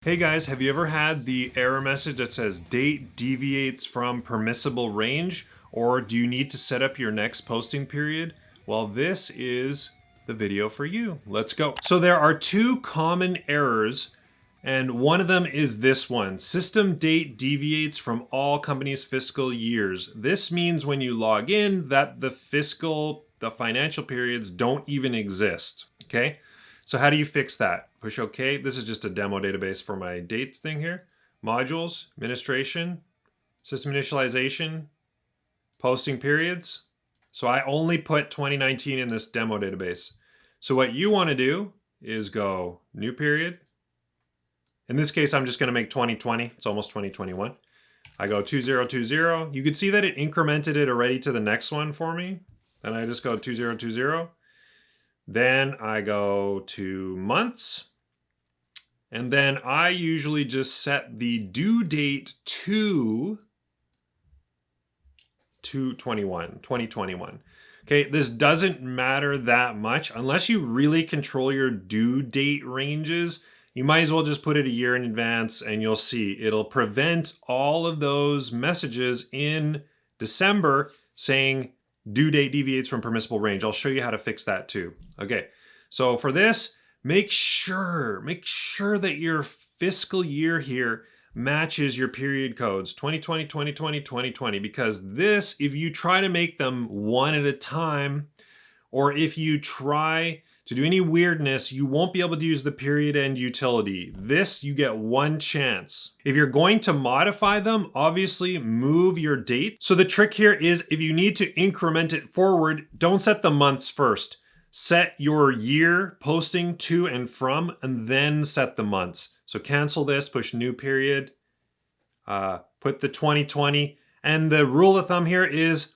Hey guys, have you ever had the error message that says date deviates from permissible range, or do you need to set up your next posting period? Well, this is the video for you. Let's go. So there are two common errors, and one of them is this one. System date deviates from all companies' fiscal years. This means when you log in that the financial periods don't even exist, okay? So how do you fix that? Push OK. This is just a demo database for my dates thing here. Modules, administration, system initialization, posting periods. So I only put 2019 in this demo database. So what you want to do is go new period. In this case, I'm just going to make 2020. It's almost 2021. I go 2020. You can see that it incremented it already to the next one for me. And I just go 2020. Then I go to months. And then I usually just set the due date to 2021. Okay, this doesn't matter that much. Unless you really control your due date ranges, you might as well just put it a year in advance and you'll see it'll prevent all of those messages in December saying due date deviates from permissible range. I'll show you how to fix that too. Okay, so for this, make sure that your fiscal year here matches your period codes 2020, 2020, 2020, because this, if you try to make them one at a time, or if you try to do any weirdness, you won't be able to use the period end utility. This, you get one chance. If you're going to modify them, obviously move your date. So the trick here is if you need to increment it forward, don't set the months first. Set your year posting to and from, and then set the months. So cancel this, push new period, put the 2020. And the rule of thumb here is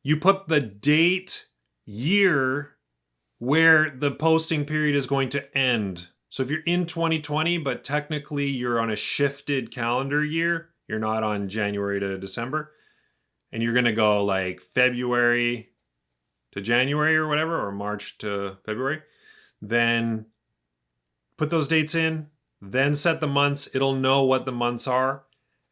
you put the date year where the posting period is going to end. So if you're in 2020, but technically you're on a shifted calendar year, you're not on January to December, and you're gonna go like February to January or whatever, or March to February, then put those dates in, then set the months. It'll know what the months are,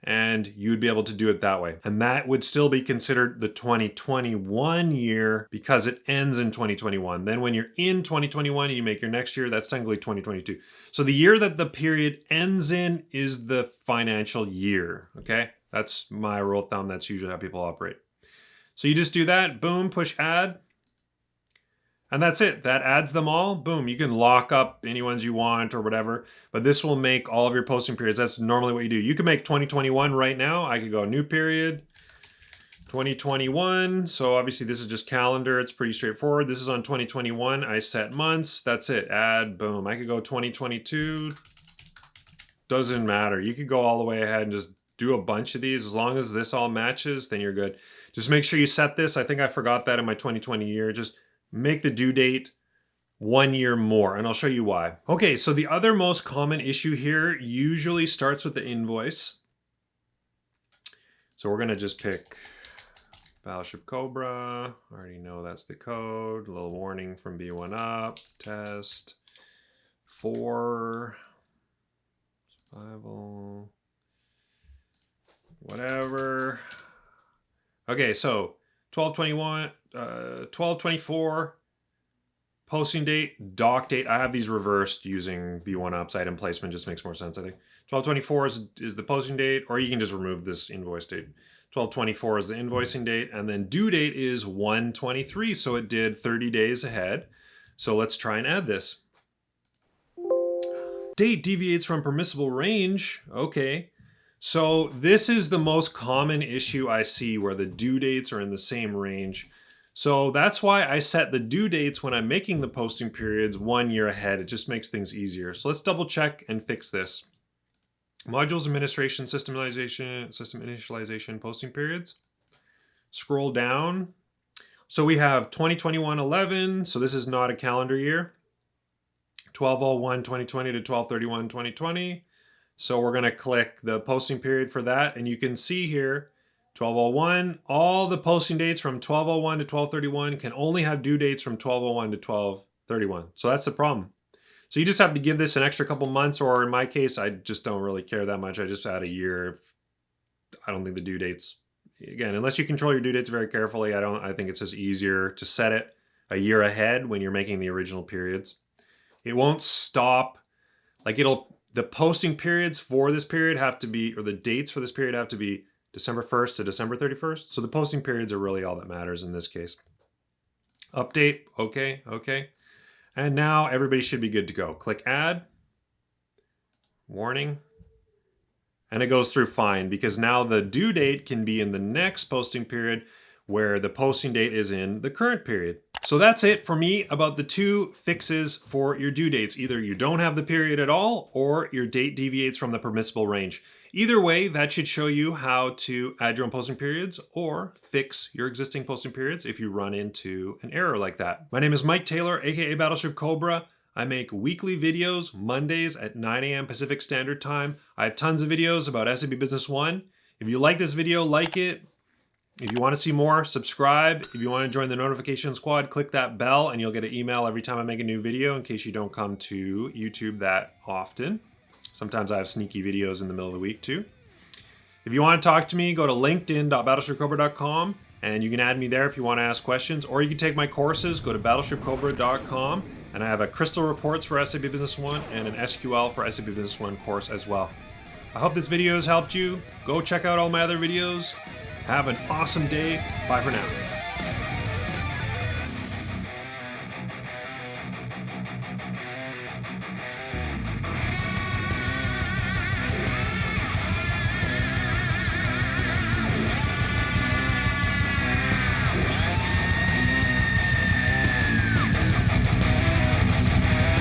and you'd be able to do it that way. And that would still be considered the 2021 year because it ends in 2021. Then when you're in 2021 and you make your next year, that's technically 2022. So the year that the period ends in is the financial year, okay? That's my rule of thumb. That's usually how people operate. So you just do that, boom, push add. And that's it. That adds them all. Boom. You can lock up any ones you want or whatever, but this will make all of your posting periods. That's normally what you do. You can make 2021 right now. I could go new period, 2021. So obviously this is just calendar. It's pretty straightforward. This is on 2021. I set months. That's it. Add, boom. I could go 2022. Doesn't matter. You could go all the way ahead and just do a bunch of these. As long as this all matches, then you're good. Just make sure you set this. I think I forgot that in my 2020 year. Just make the due date 1 year more, and I'll show you why. Okay, so the other most common issue here usually starts with the invoice. So we're gonna just pick BattleshipCobra. I already know that's the code. A little warning from B1 up, test, 4, survival, whatever. Okay, so 12/21, 12/24, posting date, doc date. I have these reversed using B1 Ups. Item placement just makes more sense, I think. 12/24 is the posting date, or you can just remove this invoice date. 12/24 is the invoicing date, and then due date is 1/23, so it did 30 days ahead. So let's try and add this. Date deviates from permissible range. Okay. So this is the most common issue I see where the due dates are in the same range. So that's why I set the due dates when I'm making the posting periods 1 year ahead. It just makes things easier. So let's double check and fix this. Modules administration, system initialization, posting periods. Scroll down. So we have 2021-11. So this is not a calendar year. 12/01/2020 to 12/31/2020. So we're going to click the posting period for that. And you can see here, 12/01, all the posting dates from 12/01 to 12/31 can only have due dates from 12/01 to 12/31. So that's the problem. So you just have to give this an extra couple months, or in my case, I just don't really care that much. I just add a year. I don't think the due dates, again, unless you control your due dates very carefully, I think it's just easier to set it a year ahead when you're making the original periods. It won't stop, like the posting periods for this period have to be, or the dates for this period have to be December 1st to December 31st. So the posting periods are really all that matters in this case. Update, okay. And now everybody should be good to go. Click add, warning, and it goes through fine because now the due date can be in the next posting period where the posting date is in the current period. So that's it for me about the 2 fixes for your due dates. Either you don't have the period at all or your date deviates from the permissible range. Either way, that should show you how to add your own posting periods or fix your existing posting periods if you run into an error like that. My name is Mike Taylor, aka BattleshipCobra. I make weekly videos Mondays at 9 a.m. Pacific Standard Time. I have tons of videos about SAP Business One. If you like this video, like it. If you want to see more, subscribe. If you want to join the notification squad, click that bell and you'll get an email every time I make a new video in case you don't come to YouTube that often. Sometimes I have sneaky videos in the middle of the week too. If you want to talk to me, go to linkedin.battleshipcobra.com and you can add me there if you want to ask questions, or you can take my courses. Go to battleshipcobra.com and I have a Crystal Reports for SAP Business One and an SQL for SAP Business One course as well. I hope this video has helped you. Go check out all my other videos. Have an awesome day. Bye for now.